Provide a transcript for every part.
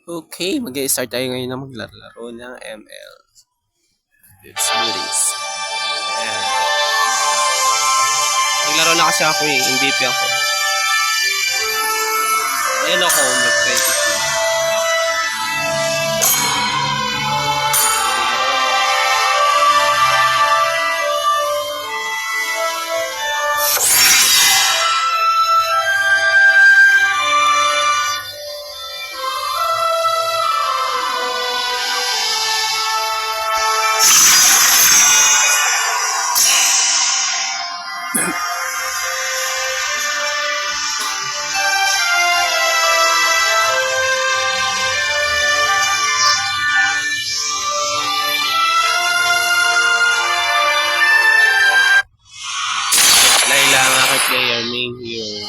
Okay, mag-i-start tayo ngayon na maglaro ng ML. Let's do this. Ayan. Naglaro na kasi ako eh, MVP ako. Ayan ako, mag-22. Layla ang aking player, main hero.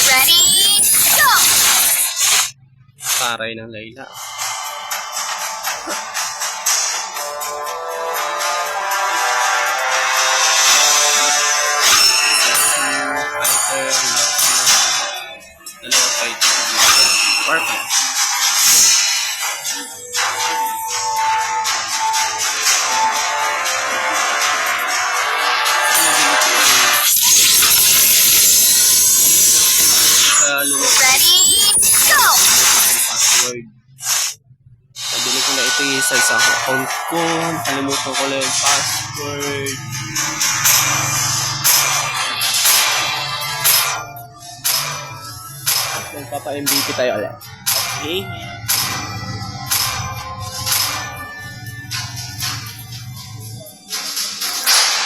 Ready, go! Paray ng Layla. Dalawa fighter. Perfect. Ready, go! Password. Pabili ko na ito isa sa account ko. Nakalimutan ko lang yung password. Magpapa-MVP tayo ulit. Okay.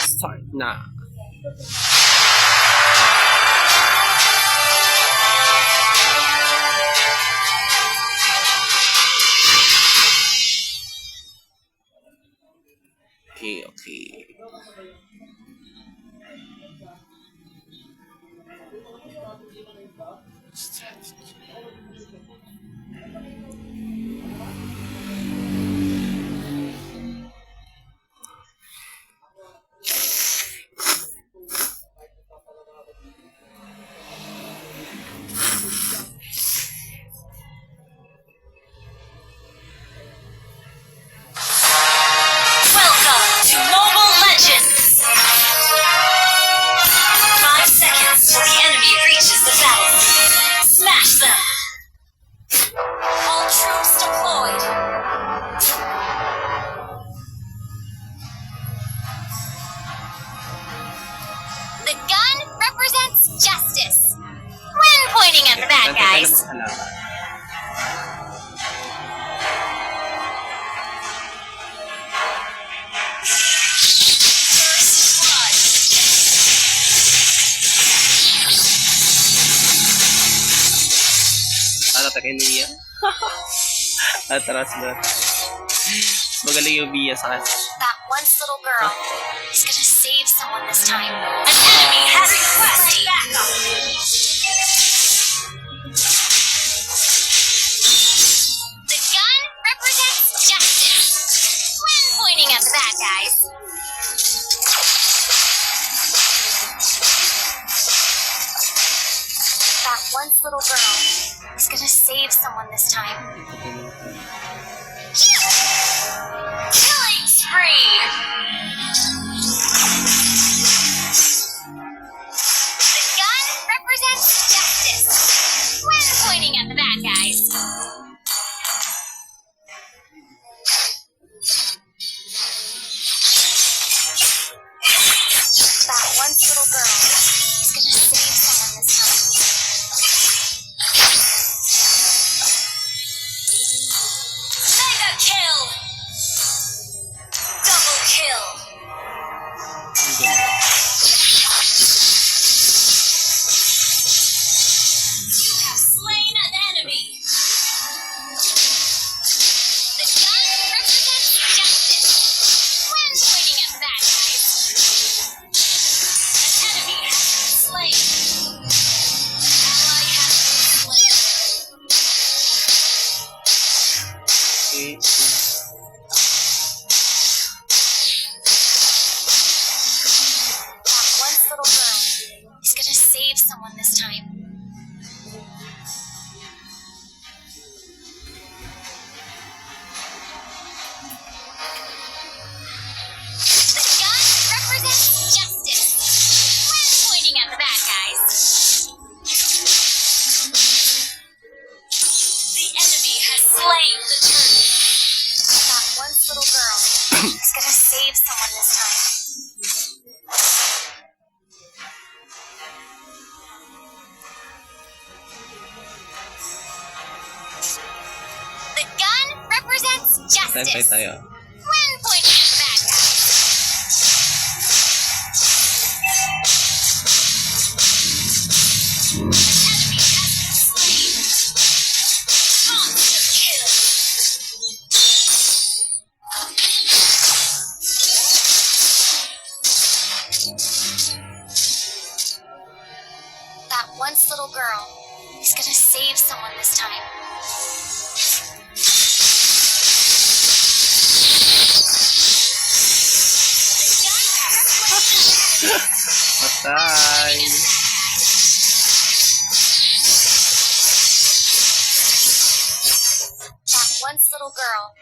Start na. Okay. Welcome to Mobile Legends! 5 seconds till the enemy reaches the battle. Smash them! All troops deployed. The gun represents justice. When pointing at the bad guys. Ano ta kay Nia? Atras na. Magaling yung Bia sa kasi. That once little girl is gonna save someone this time. An enemy has requested backup. The gun represents justice. When pointing at the bad guys. That once little girl is gonna save someone this time. Killing spree! The gun represents justice. When pointing at the bad guys. That once little girl is gonna save someone this time. Mega kill! Double kill! Time fight justice. tayo. When pointing at the bad guys. An enemy has been slain. Monster kill. That once little girl is gonna save someone this time. Patay! That once little girl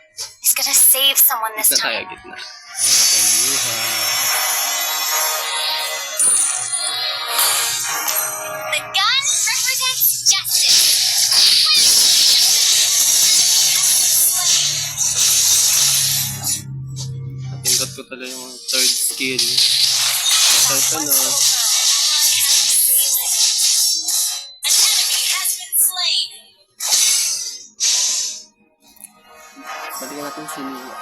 is gonna save someone this Gitna tayo, time. gitna. Ayan, buhay. The gun represents justice. Napindot ko talaga yung third skill. Ito na. An enemy has been slain. Balikan natin sinila.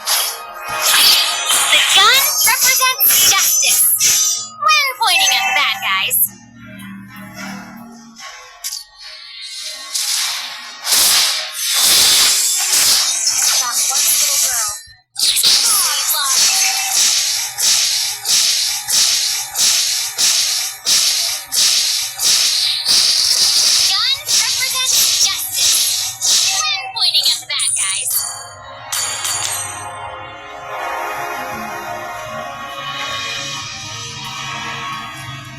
The gun represents justice. When pointing at the bad guys. That one little girl. Gun represents justice. When pointing at the bad guys.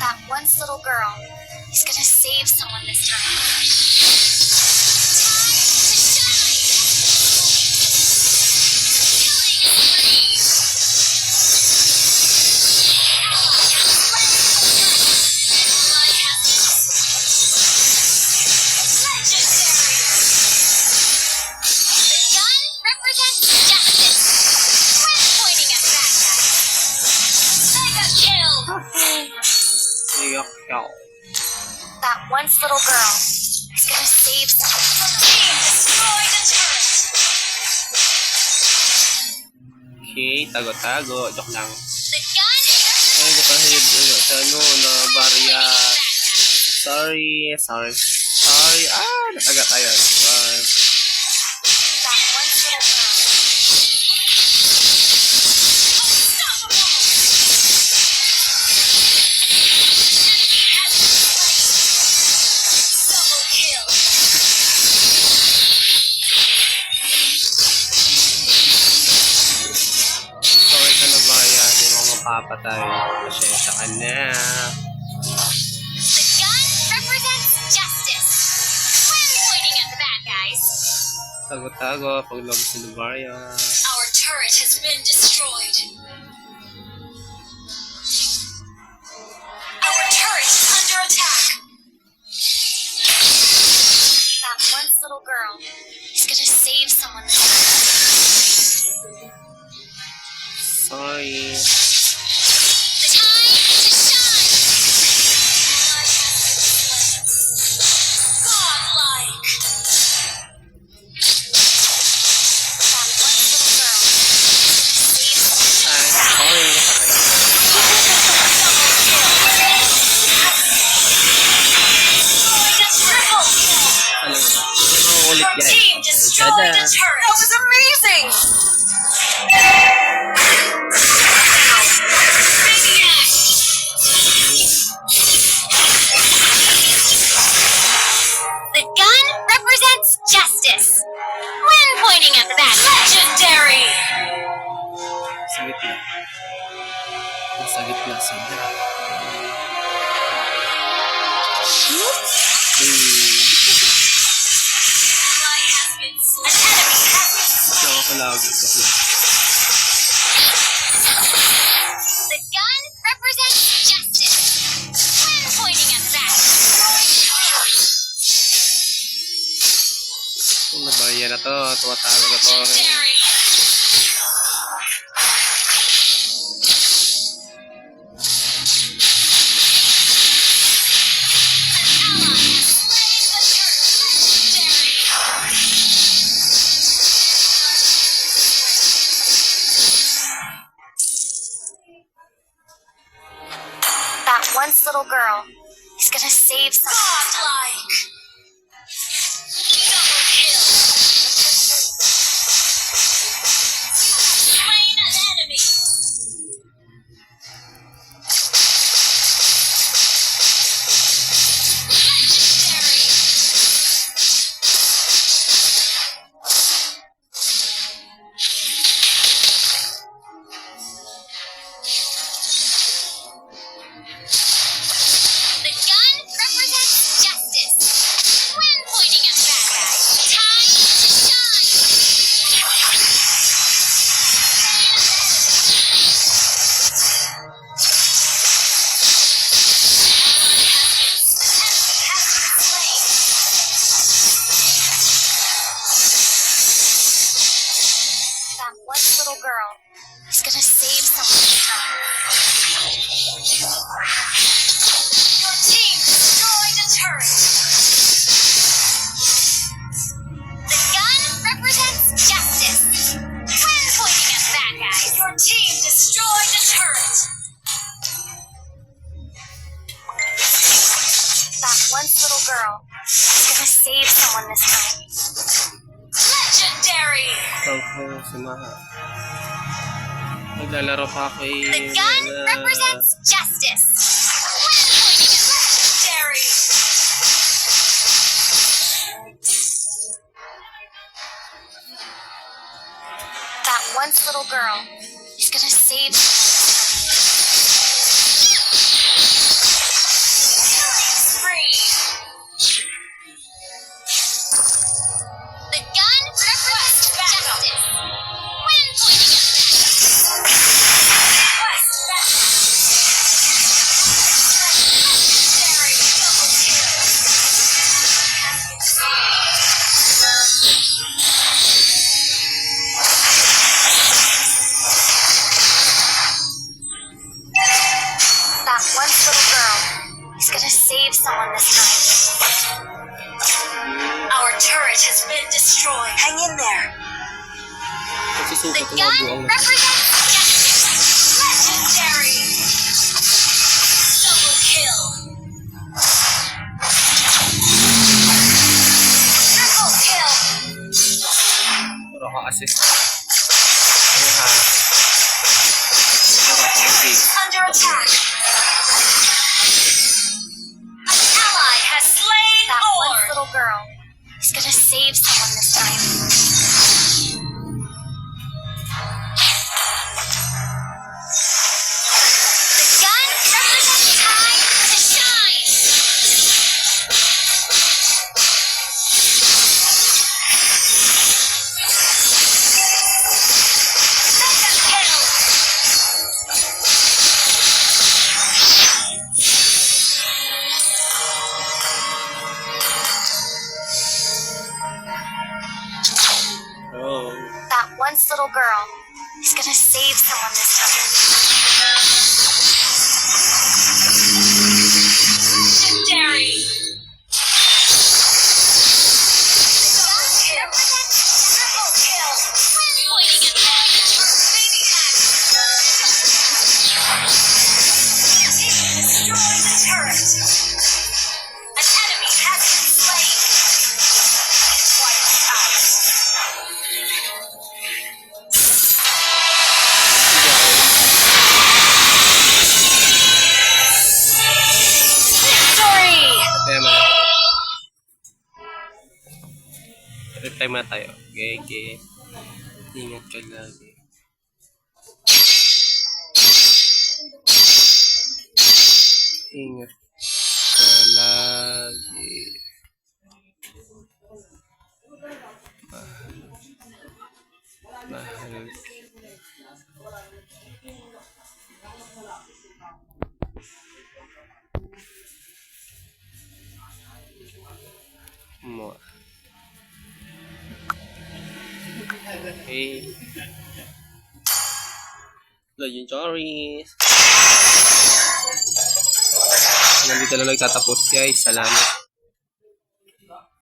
That once little girl is gonna save someone this time. Iyak yaw. That once little girl is gonna save someone. Team destroyed a turret. Okay, tago-tago. Joke lang. The gun Ay, nakahid. Sa ano, na barya. Sorry. Nataga tayo. that once little girl. Double kill. Sorry ka na barya. Hindi mo mapapatay. Pasensya ka na. The gun represents justice. When pointing at the bad guys. Tago-tago. Paglabas sa barya. Our turret has been destroyed. Our turret is under attack. That once little girl is gonna save someone this time. Sorry. The time to shine. Godlike. That once little girl is gonna save someone. Sorry. Alam mo ba? Hindi mo ulit yan. Team destroyed a Tada. turret. That was amazing. The gun represents justice. When pointing at the bad, legendary. Sa gitna. Nasa gitna sila. Ally has been slain. An enemy has been slain. Nakakalagi kasi. The gun represents justice. When pointing at the bad, Kung nabarya na to, tuwatago na to. legendary. An ally has slain the turret. Legendary. girl. He's gonna save someone. Godlike. Double kill. Slain an enemy. Legendary. The gun represents justice. When pointing at bad guys, time to shine. That one little girl is gonna save someone this time. Your team destroyed a turret. The gun represents justice. When pointing at bad guys, your team destroyed a turret. That one little girl is gonna save someone this time. Legendary! Ikaw po si Maha. Naglalaro pa ako The gun represents justice. When pointing at legendary. That once little girl is gonna save. Killing spree. The gun represents justice. When pointing at Request backup. Legendary double kill. That one little girl is gonna save someone this time. Our turret has been destroyed. Hang in there. Kasi The sukat na gun buwang represents justice. Legendary. Double kill. Triple kill. Pero ako assist. Ayun ha. Pero ako assist. Under attack. An ally has slain that one little girl. He's gonna save someone this time. The gun represents time to shine. Second kill. Oh. That once little girl is gonna save someone this time. Legendary. Triple kill. Pointing at them. Baby hack. Destroy the turret. An enemy has been slain. Wipe out. Victory! Kaya man. Reply muna tayo. Okay, okay. Ingat ka lagi. Ingat ka lagi. Mahal. Mo. Okay. Legendaries. Nandito na nagtatapos guys. Salamat.